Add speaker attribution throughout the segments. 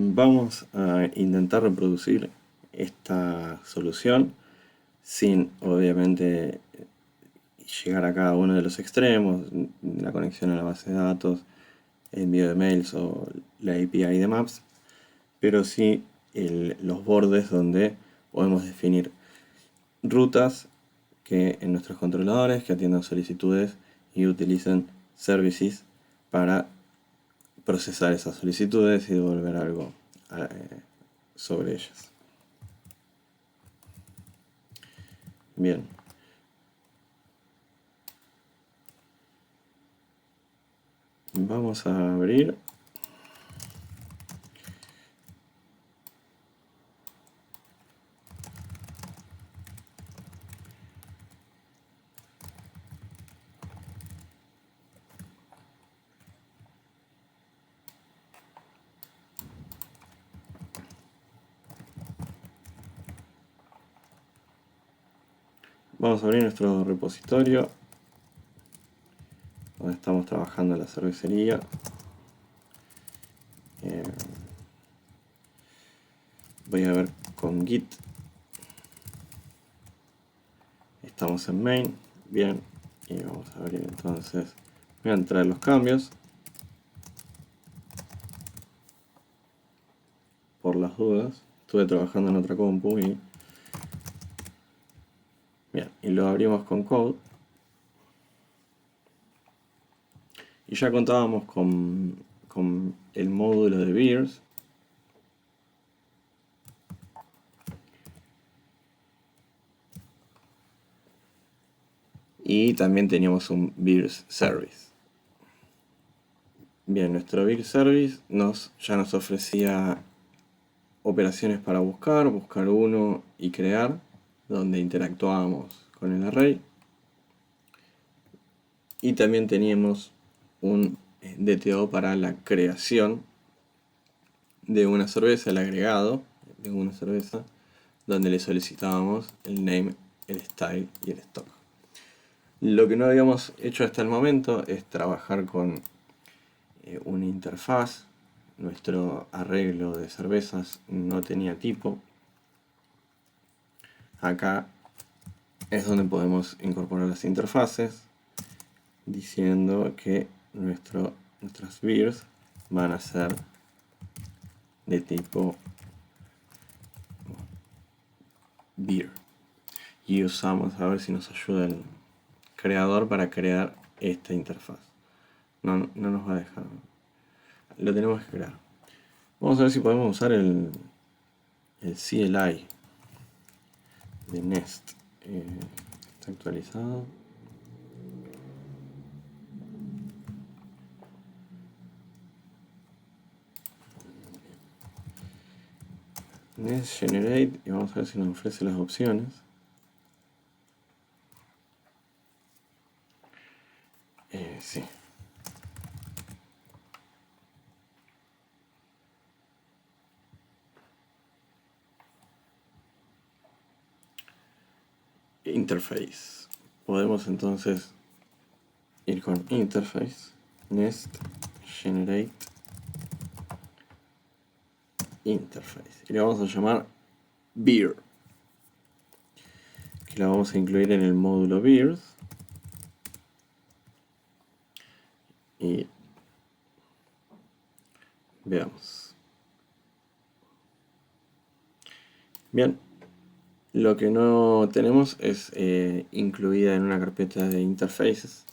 Speaker 1: Vamos a intentar reproducir esta solución sin, obviamente, llegar a cada uno de los extremos, la conexión a la base de datos, el envío de mails o la API de Maps, pero sí los bordes donde podemos definir rutas que en nuestros controladores que atiendan solicitudes y utilicen services para procesar esas solicitudes y devolver algo sobre ellas. Bien. Vamos a abrir. Vamos a abrir nuestro repositorio donde estamos trabajando en la cervecería. Voy a ver con Git. Estamos en main. Bien. Y vamos a abrir entonces. Voy a entrar en los cambios. Por las dudas. Estuve trabajando en otra compu y... Bien. Y lo abrimos con code. Y ya contábamos con el módulo de beers. Y también teníamos un beers service. Bien, nuestro beer service ya nos ofrecía operaciones para buscar uno y crear, donde interactuábamos con el array. Y también teníamos un DTO para la creación de una cerveza, el agregado de una cerveza, donde le solicitábamos el name, el style y el stock. Lo que no habíamos hecho hasta el momento es trabajar con una interfaz. Nuestro arreglo de cervezas no tenía tipo. Acá es donde podemos incorporar las interfaces, diciendo que nuestras beers van a ser de tipo beer. Y usamos, a ver si nos ayuda el creador para crear esta interfaz. No nos va a dejar. Lo tenemos que crear. Vamos a ver si podemos usar el CLI de Nest. Está actualizado. Nest Generate y vamos a ver si nos ofrece las opciones. Sí. Interface. Podemos entonces ir con Interface, Nest Generate Interface. Y le vamos a llamar Beer. Que la vamos a incluir en el módulo Beers. Y veamos. Bien. Lo que no tenemos es incluida en una carpeta de interfaces.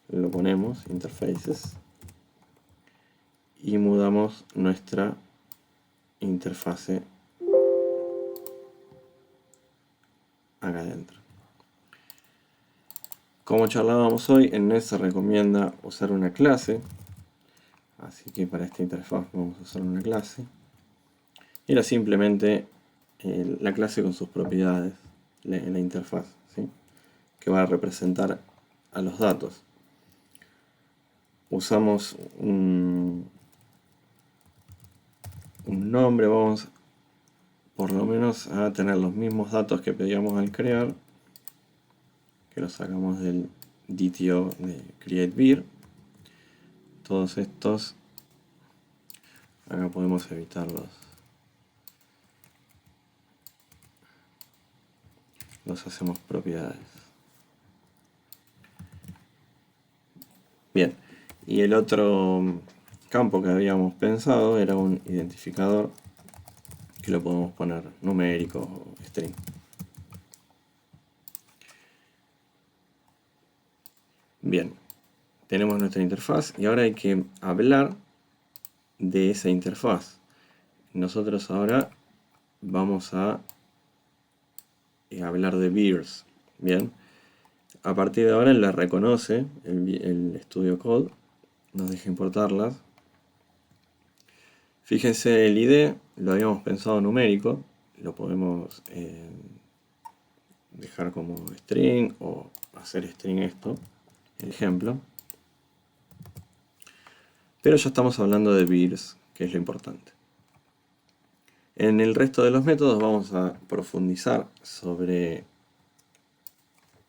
Speaker 1: Lo ponemos, interfaces. Y mudamos nuestra interfase acá adentro. Como charlábamos hoy, en Nest se recomienda usar una clase. Así que para esta interfaz vamos a usar una clase. Y era simplemente la clase con sus propiedades en la interfaz, ¿sí? Que va a representar a los datos. Usamos un nombre, vamos por lo menos a tener los mismos datos que pedíamos al crear, que los sacamos del DTO de createBeer. Todos estos Acá podemos evitar los hacemos propiedades. Bien, y el otro campo que habíamos pensado era un identificador que lo podemos poner numérico o string. Bien, tenemos nuestra interfaz y ahora hay que hablar de esa interfaz. Nosotros ahora vamos a hablar de beers. Bien, a partir de ahora él la reconoce, el Studio Code nos deja importarlas. Fíjense, el ID lo habíamos pensado numérico, lo podemos dejar como string o hacer string esto, el ejemplo. Pero ya estamos hablando de beers, que es lo importante. En el resto de los métodos vamos a profundizar sobre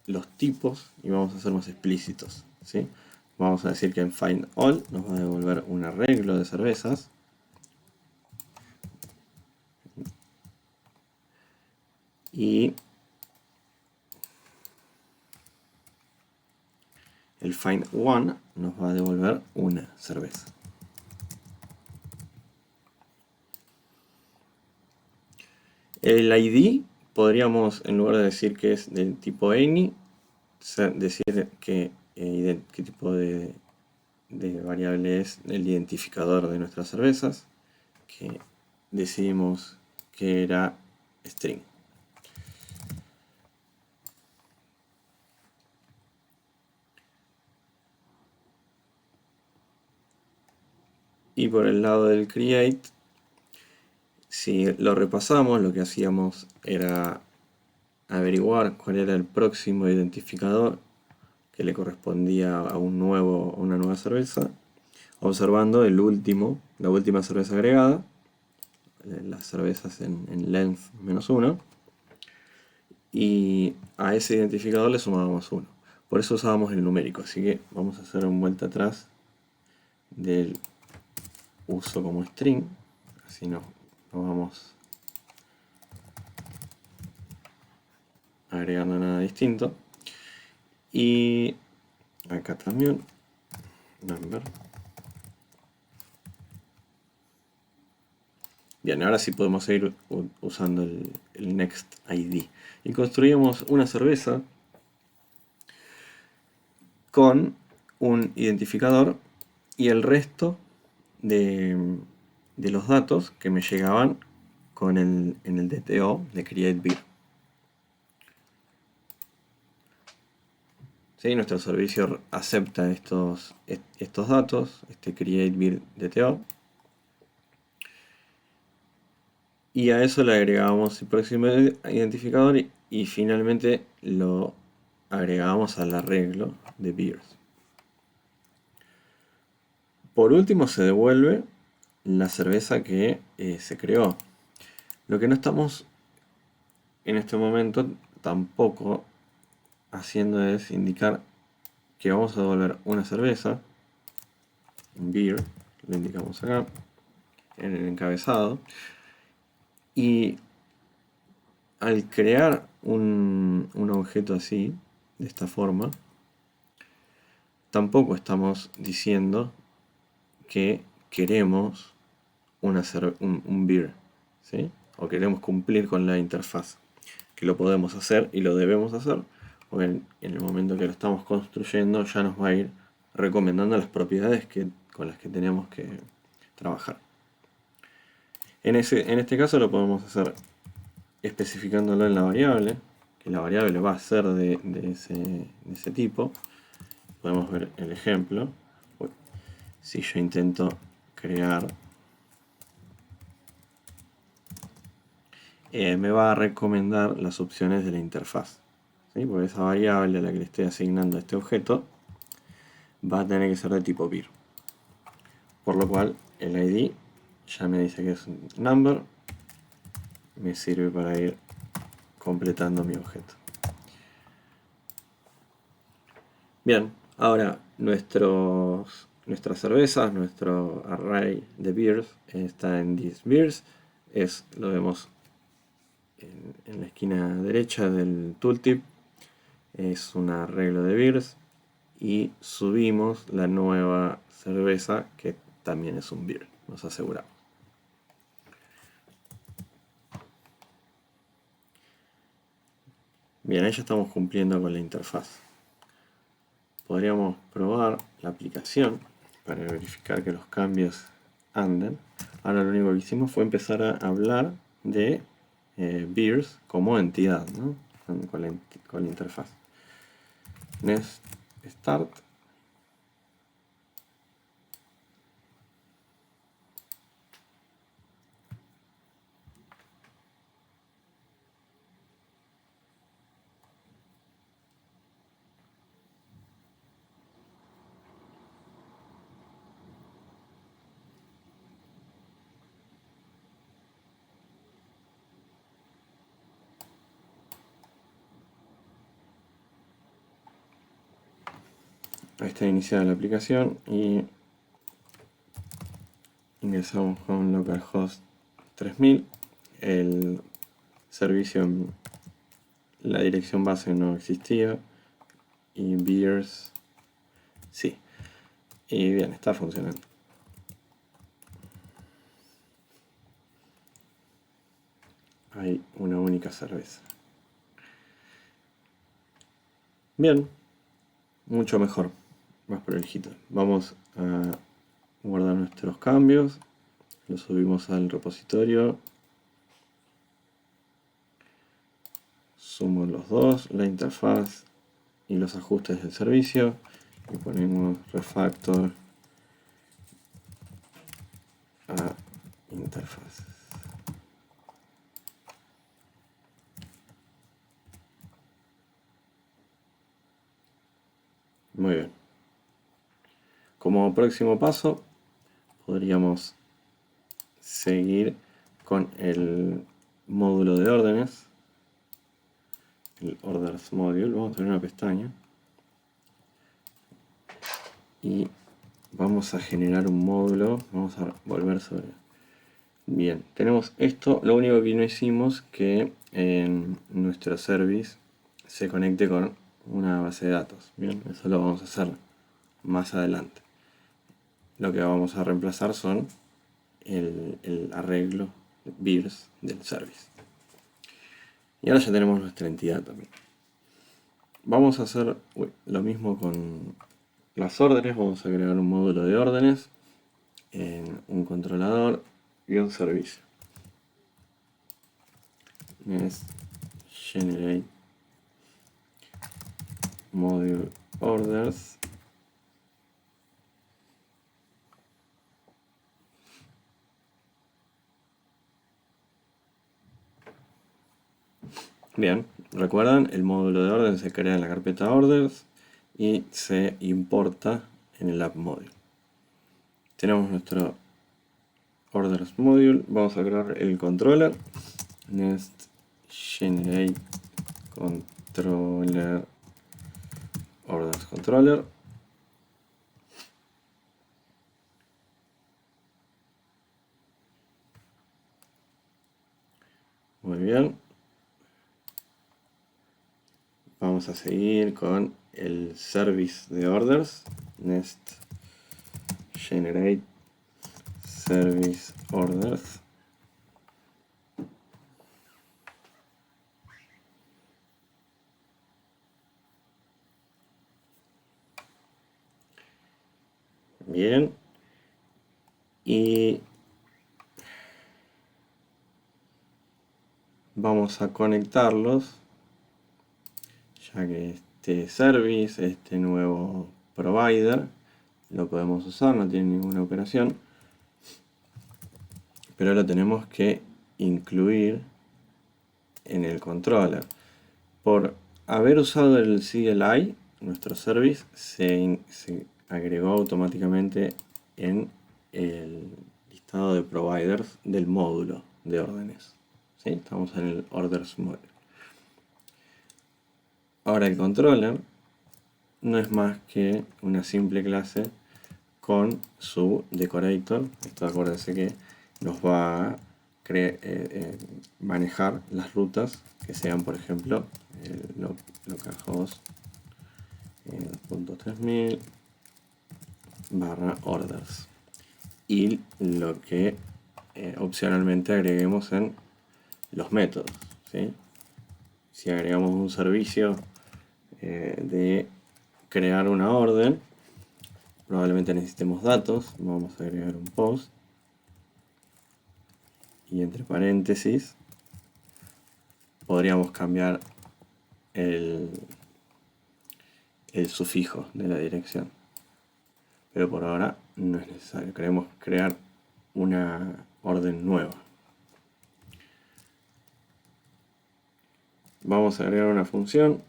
Speaker 1: los tipos y vamos a ser más explícitos, ¿sí? Vamos a decir que en find all nos va a devolver un arreglo de cervezas. Y el find one nos va a devolver una cerveza. El ID podríamos, en lugar de decir que es del tipo any, decir qué tipo de variable es el identificador de nuestras cervezas, que decidimos que era string. Y por el lado del create, si lo repasamos, lo que hacíamos era averiguar cuál era el próximo identificador que le correspondía a una nueva cerveza, observando la última cerveza agregada, las cervezas en length -1, y a ese identificador le sumábamos 1. Por eso usábamos el numérico, así que vamos a hacer un vuelta atrás del uso como string, así no vamos agregando nada distinto. Y acá también number. Bien, ahora sí podemos seguir usando el next ID. Y construimos una cerveza con un identificador y el resto de los datos que me llegaban en el DTO de createBeer. ¿Sí? Nuestro servicio acepta estos datos, este createBeer DTO, y a eso le agregamos el próximo identificador y finalmente lo agregamos al arreglo de beers. Por último se devuelve la cerveza que se creó. Lo que no estamos en este momento tampoco haciendo es indicar que vamos a devolver una cerveza, un beer, lo indicamos acá en el encabezado, y al crear un objeto así, de esta forma, tampoco estamos diciendo que queremos un beer, ¿sí? O queremos cumplir con la interfaz, que lo podemos hacer y lo debemos hacer, porque en el momento que lo estamos construyendo ya nos va a ir recomendando las propiedades con las que tenemos que trabajar. En este caso lo podemos hacer especificándolo en la variable, que la variable va a ser de ese tipo. Podemos ver el ejemplo. Si yo intento crear, me va a recomendar las opciones de la interfaz, ¿sí? Porque esa variable a la que le estoy asignando este objeto va a tener que ser de tipo beer. Por lo cual el ID ya me dice que es un number, me sirve para ir completando mi objeto. Bien, ahora nuestros nuestras cervezas, nuestro array de beers está en this beers. Lo vemos en la esquina derecha del tooltip. Es un arreglo de beers. Y subimos la nueva cerveza que también es un beer. Nos aseguramos. Bien, ahí ya estamos cumpliendo con la interfaz. Podríamos probar la aplicación para verificar que los cambios anden. Ahora lo único que hicimos fue empezar a hablar de beers como entidad, ¿no? con la interfaz. Nest Start. Ahí está iniciada la aplicación y ingresamos con localhost 3000. El servicio en la dirección base no existía y beers sí. Y bien, está funcionando. Hay una única cerveza. Bien, mucho mejor, más prolijito. Vamos a guardar nuestros cambios, los subimos al repositorio, sumo los dos, la interfaz y los ajustes del servicio y ponemos refactor a interfaces. Muy bien. Como próximo paso podríamos seguir con el módulo de órdenes, el orders module. Vamos a tener una pestaña y vamos a generar un módulo. Vamos a volver sobre. Bien, tenemos esto. Lo único que no hicimos que en nuestro service se conecte con una base de datos. Bien, eso lo vamos a hacer más adelante. Lo que vamos a reemplazar son el arreglo de beers del service. Y ahora ya tenemos nuestra entidad también. Vamos a hacer lo mismo con las órdenes. Vamos a crear un módulo de órdenes en un controlador y un servicio. Es generate module orders. Bien, recuerdan, el módulo de orden se crea en la carpeta orders y se importa en el app module. Tenemos nuestro orders module. Vamos a crear el controller. Nest generate controller orders controller. Muy bien. Vamos a seguir con el service de orders. Nest generate service orders. Bien. Y vamos a conectarlos, ya que este service, este nuevo provider, lo podemos usar, no tiene ninguna operación, pero lo tenemos que incluir en el controller. Por haber usado el CLI, nuestro service se agregó automáticamente en el listado de providers del módulo de órdenes. ¿Sí? Estamos en el orders module. Ahora el controller no es más que una simple clase con su decorator. Esto acuérdense que nos va a manejar las rutas que sean, por ejemplo, localhost 2.3000 /orders, y lo que opcionalmente agreguemos en los métodos, ¿sí? Si agregamos un servicio de crear una orden, probablemente necesitemos datos. Vamos a agregar un post y entre paréntesis podríamos cambiar el sufijo de la dirección, pero por ahora no es necesario. Queremos crear una orden nueva. Vamos a agregar una función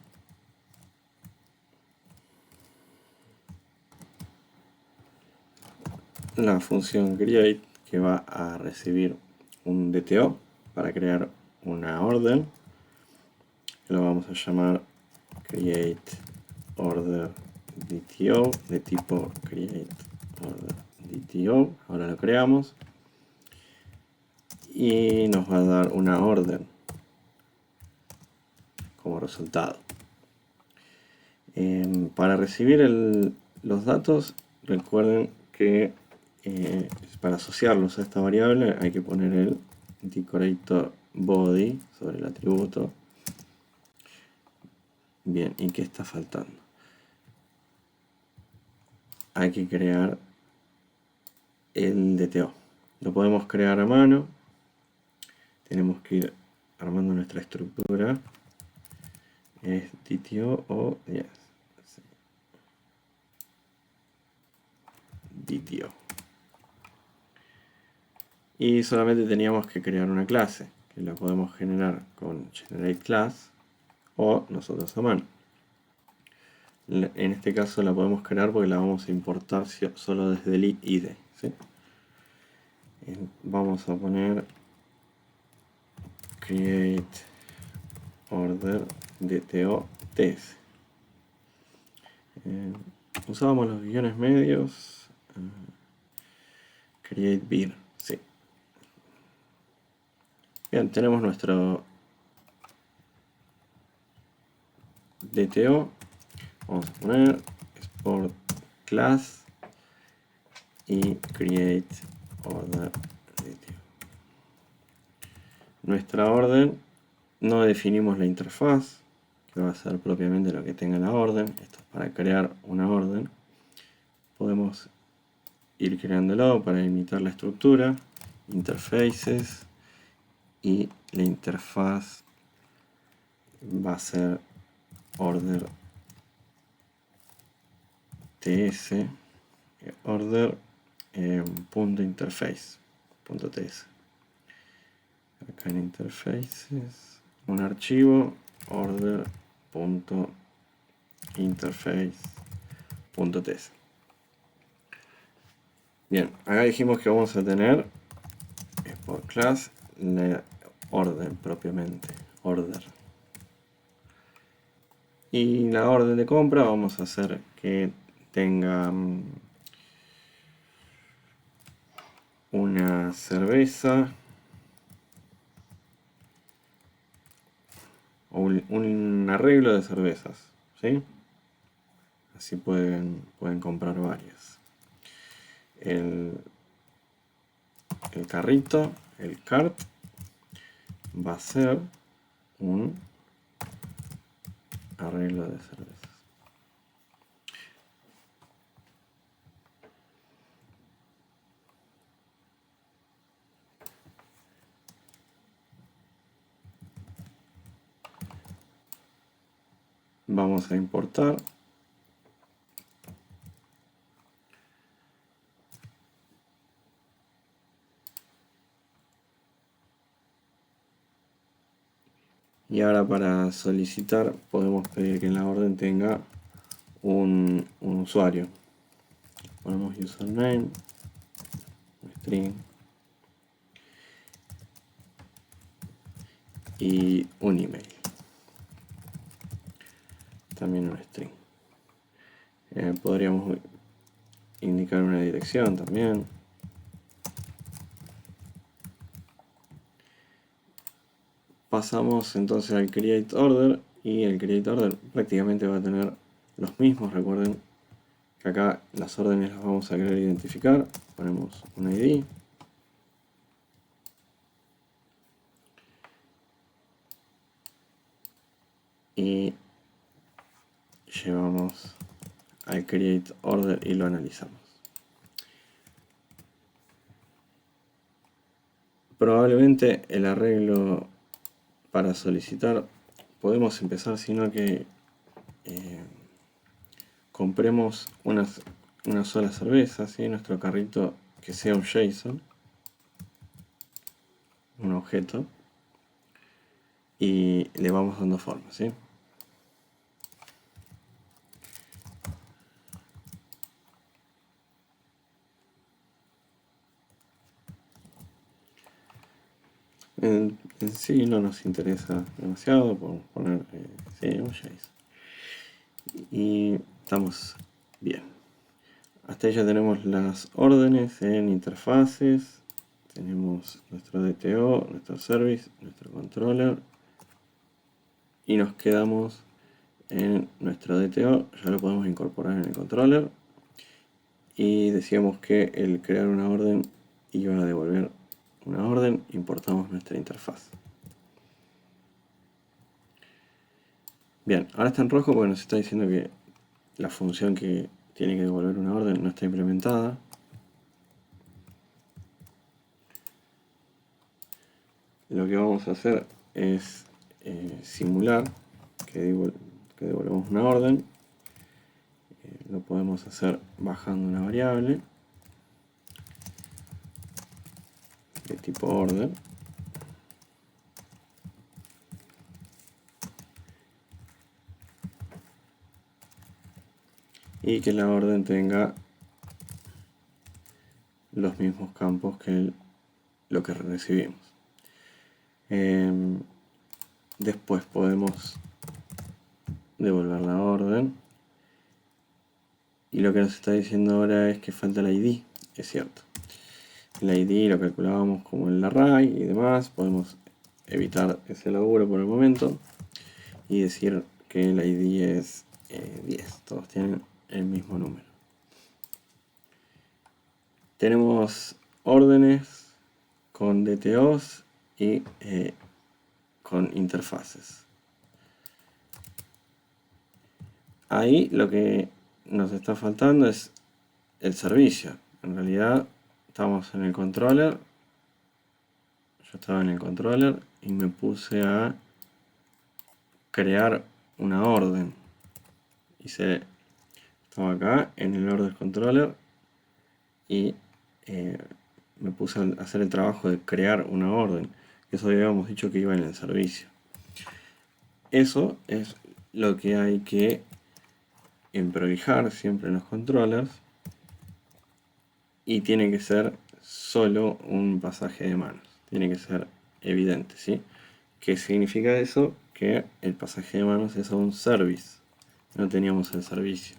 Speaker 1: la función create, que va a recibir un DTO para crear una orden. Lo vamos a llamar create order DTO, de tipo create order DTO. Ahora lo creamos y nos va a dar una orden como resultado. Para recibir los datos, recuerden que para asociarlos a esta variable hay que poner el decorator body sobre el atributo. Bien, ¿y qué está faltando? Hay que crear el DTO. Lo podemos crear a mano. Tenemos que ir armando nuestra estructura. Es DTO o yes. DTO. Y solamente teníamos que crear una clase, que la podemos generar con GenerateClass o nosotros a mano. En este caso la podemos crear porque la vamos a importar solo desde el IDE, ¿sí? Vamos a poner create order DTO TS. Usábamos los guiones medios. Create vir, sí. Bien, tenemos nuestro DTO. Vamos a poner export class y create order DTO. Nuestra orden, no definimos la interfaz, que va a ser propiamente lo que tenga la orden. Esto es para crear una orden. Podemos ir creándolo para imitar la estructura, interfaces, y la interfaz va a ser order ts, order punto interface punto ts. Acá en interfaces un archivo order punto interface punto ts. Bien, acá dijimos que vamos a tener export class la orden propiamente, order. Y la orden de compra vamos a hacer que tenga una cerveza o un arreglo de cervezas, ¿sí? Así pueden comprar varias. El carrito, el cart, va a ser un arreglo de cervezas. Vamos a importar. Y ahora para solicitar podemos pedir que en la orden tenga un usuario. Ponemos username, string y un email. También un string. Podríamos indicar una dirección también. Pasamos entonces al create order, y el create order prácticamente va a tener los mismos. Recuerden que acá las órdenes las vamos a querer identificar. Ponemos un ID. Y llevamos al create order y lo analizamos. Probablemente el arreglo para solicitar podemos empezar, sino que compremos una sola cerveza, ¿sí? Nuestro carrito que sea un JSON, un objeto, y le vamos dando forma, ¿sí? En sí no nos interesa demasiado, podemos poner sí, un JSON. Y estamos bien. Hasta ahí ya tenemos las órdenes en interfaces. Tenemos nuestro DTO, nuestro service, nuestro controller. Y nos quedamos en nuestro DTO. Ya lo podemos incorporar en el controller. Y decíamos que el crear una orden iba a devolver una orden. Importamos nuestra interfaz. Bien, ahora está en rojo porque nos está diciendo que la función que tiene que devolver una orden no está implementada. Lo que vamos a hacer es simular que devolvemos una orden. Lo podemos hacer bajando una variable de tipo order. Y que la orden tenga los mismos campos que lo que recibimos. Después podemos devolver la orden. Y lo que nos está diciendo ahora es que falta el ID. Es cierto. El ID lo calculábamos como el array y demás. Podemos evitar ese laburo por el momento y decir que el ID es 10. Todos tienen el mismo número. Tenemos órdenes con DTOs y con interfaces. Ahí lo que nos está faltando es el servicio. En realidad estamos en el controller. Yo estaba en el controller y me puse a crear una orden. Estaba acá en el order controller y me puse a hacer el trabajo de crear una orden. Eso habíamos dicho que iba en el servicio. Eso es lo que hay que emprolijar siempre en los controllers, y tiene que ser solo un pasaje de manos. Tiene que ser evidente, ¿sí? ¿Qué significa eso? Que el pasaje de manos es un service. No teníamos el servicio.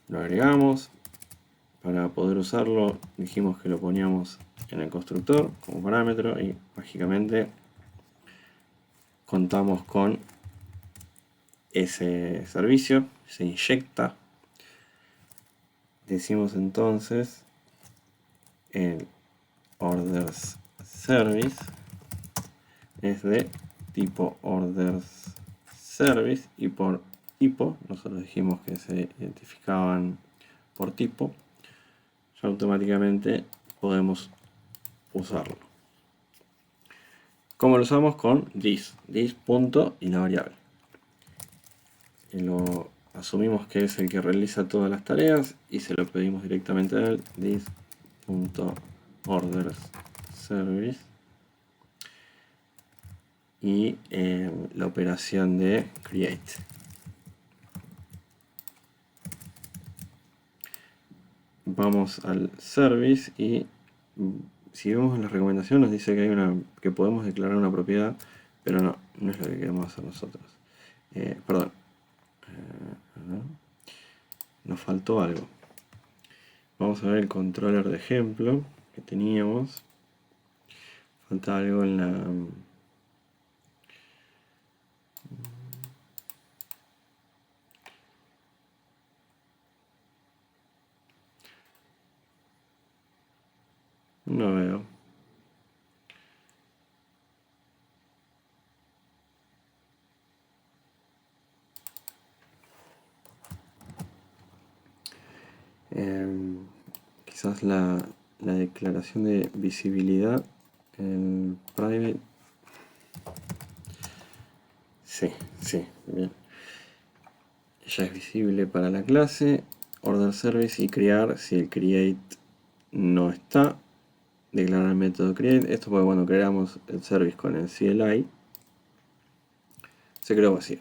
Speaker 1: Lo agregamos. Para poder usarlo dijimos que lo poníamos en el constructor como parámetro y mágicamente contamos con ese servicio. Se inyecta. Decimos entonces el orders service es de tipo orders service, y por tipo, nosotros dijimos que se identificaban por tipo, ya automáticamente podemos usarlo. ¿Cómo lo usamos? Con this punto y la variable. Y lo asumimos que es el que realiza todas las tareas y se lo pedimos directamente a él, this.orders service, y la operación de create. Vamos al service y si vemos en la recomendación nos dice que podemos declarar una propiedad, pero no es lo que queremos hacer nosotros. Perdón. Nos faltó algo. Vamos a ver el controller de ejemplo que teníamos. Falta algo en la... No veo. Quizás la declaración de visibilidad, el private. Sí, bien. Ya es visible para la clase, order service y crear. Si el create no está, declarar el método create. Esto porque cuando creamos el service con el CLI, se creó vacío.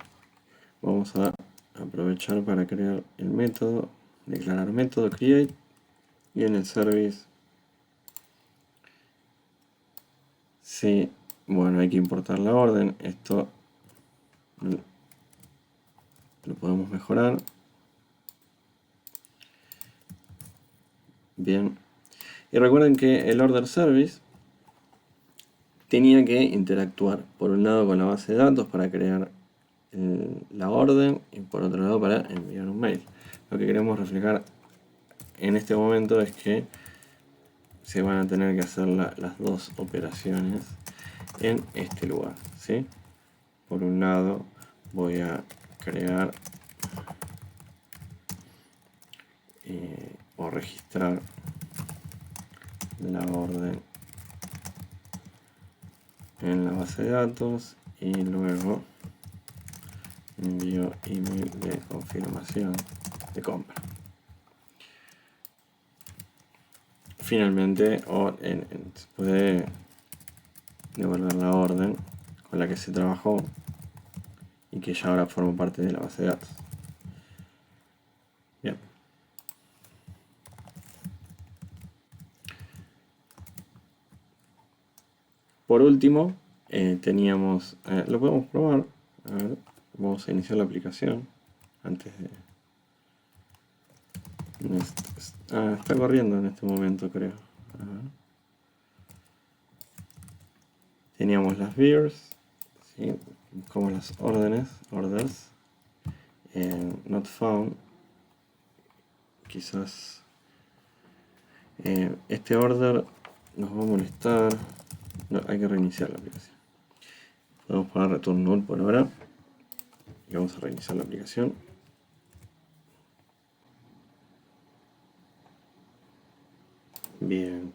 Speaker 1: Vamos a aprovechar para crear el método, declarar método create, y en el service, sí, bueno, hay que importar la orden. Esto lo podemos mejorar. Bien. Y recuerden que el order service tenía que interactuar por un lado con la base de datos para crear la orden y por otro lado para enviar un mail. Lo que queremos reflejar en este momento es que se van a tener que hacer las dos operaciones en este lugar, ¿sí? Por un lado voy a crear o registrar la orden en la base de datos y luego envío email de confirmación de compra. Finalmente, se puede devolver la orden con la que se trabajó y que ya ahora forma parte de la base de datos. Bien. Por último, teníamos, lo podemos probar. A ver, vamos a iniciar la aplicación antes de... está corriendo en este momento, creo. A ver. Teníamos las beers, ¿sí? Como las órdenes, orders, not found. Quizás este order nos va a molestar. No, hay que reiniciar la aplicación. Podemos poner return null por ahora y vamos a reiniciar la aplicación. Bien.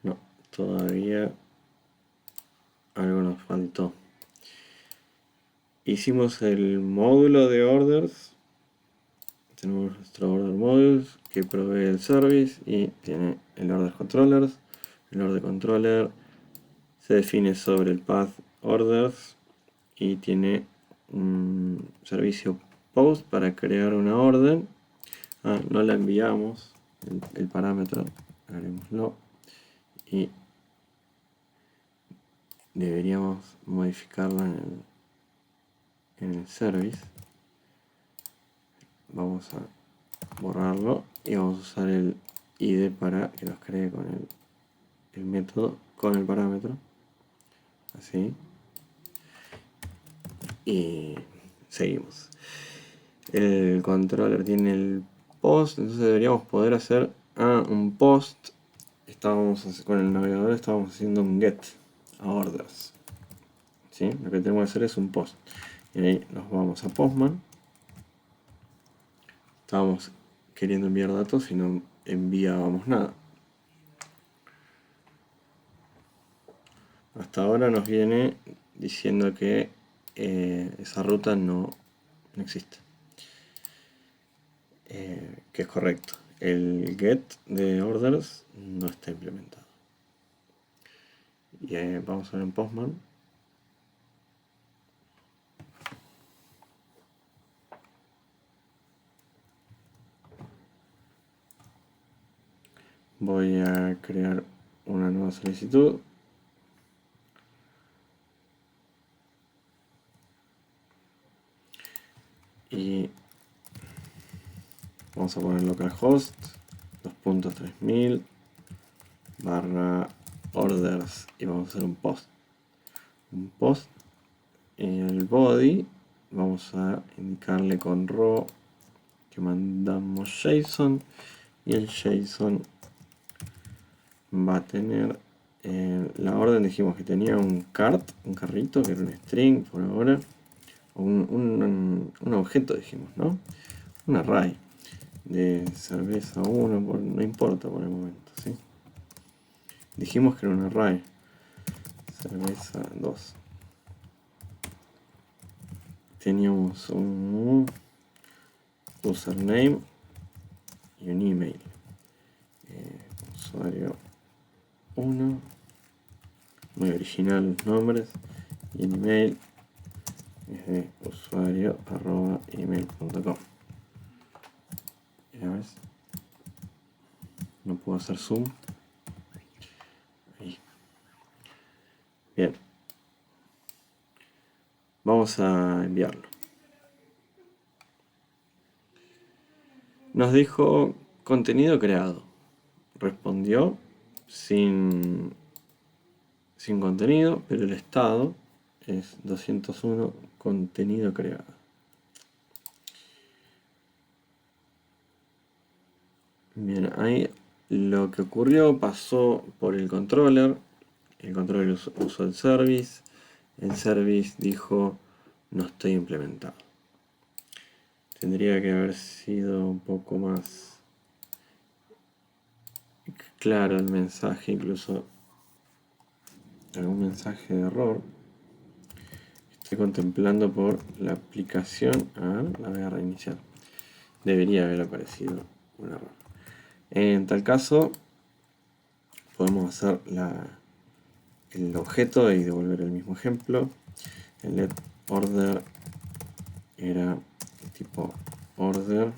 Speaker 1: No, todavía algo nos faltó. Hicimos el módulo de orders. Tenemos nuestro order modules que provee el service y tiene el order controllers. El order controller se define sobre el path orders y tiene un servicio post para crear una orden. No la enviamos, el parámetro, haremoslo y deberíamos modificarlo en el service. Vamos a borrarlo y vamos a usar el id para que nos cree con el método, con el parámetro, así, y seguimos. El controller tiene el post, entonces deberíamos poder hacer un post. Con el navegador estábamos haciendo un get a orders, ¿sí? Lo que tenemos que hacer es un post y ahí nos vamos a Postman. Estábamos queriendo enviar datos y no enviábamos nada. Hasta ahora nos viene diciendo que esa ruta no existe, que es correcto. El get de orders no está implementado. Y vamos a ver en Postman. Voy a crear una nueva solicitud. Y Vamos a poner localhost 2.3000 barra orders y vamos a hacer un post. En el body vamos a indicarle con row que mandamos JSON, y el JSON va a tener la orden. Dijimos que tenía un carrito, que era un string por ahora, o un objeto, dijimos, ¿no? Un array de cerveza 1, no importa por el momento, ¿sí? Dijimos que era un array, cerveza 2. Teníamos un username y un email. Usuario 1, muy original los nombres, y el email es de usuario@email.com. Ya ves, no puedo hacer zoom. Ahí. Bien, vamos a enviarlo. Nos dijo contenido creado. Respondió sin contenido, pero el estado es 201 contenido creado. Bien, ahí lo que ocurrió pasó por el controller usó el service dijo no estoy implementado. Tendría que haber sido un poco más claro el mensaje, incluso algún mensaje de error. Estoy contemplando por la aplicación. A ver, la voy a reiniciar. Debería haber aparecido un error. En tal caso, podemos hacer el objeto y devolver el mismo ejemplo. El let order era tipo order.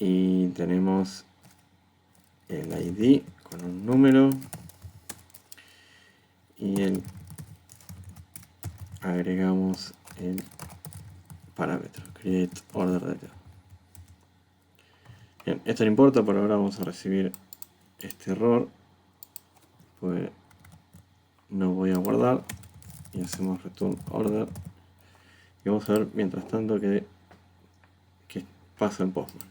Speaker 1: Y tenemos el ID con un número. Y agregamos el parámetro create order data. Bien, esto no importa, por ahora vamos a recibir este error, pues no voy a guardar y hacemos return order y vamos a ver mientras tanto que pasa en Postman.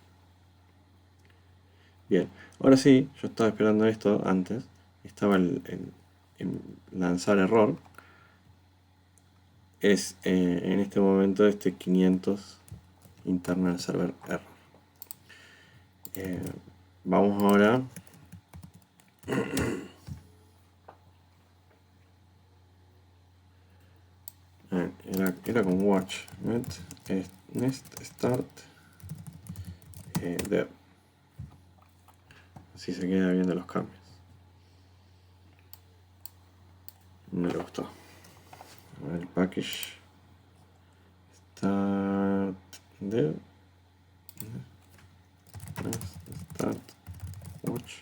Speaker 1: Bien, ahora sí, yo estaba esperando esto antes, estaba en lanzar error. Es en este momento 500 internal server error. Vamos ahora era con watch next start dev, así se queda viendo los cambios. No le gustó. A ver, el package start dev start watch.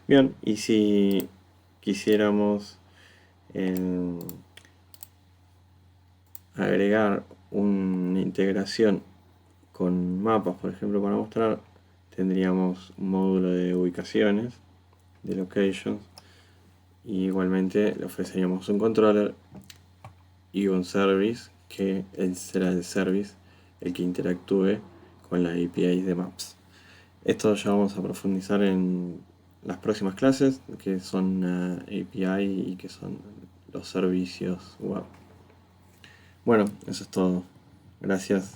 Speaker 1: Bien, y si quisiéramos agregar una integración con mapas, por ejemplo, para mostrar, tendríamos un módulo de ubicaciones, de locations, y igualmente le ofreceríamos un controller y un service, que será el service el que interactúe con las APIs de Maps. Esto ya vamos a profundizar en las próximas clases, que son API y que son los servicios web. Bueno, eso es todo. Gracias.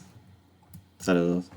Speaker 1: Saludos.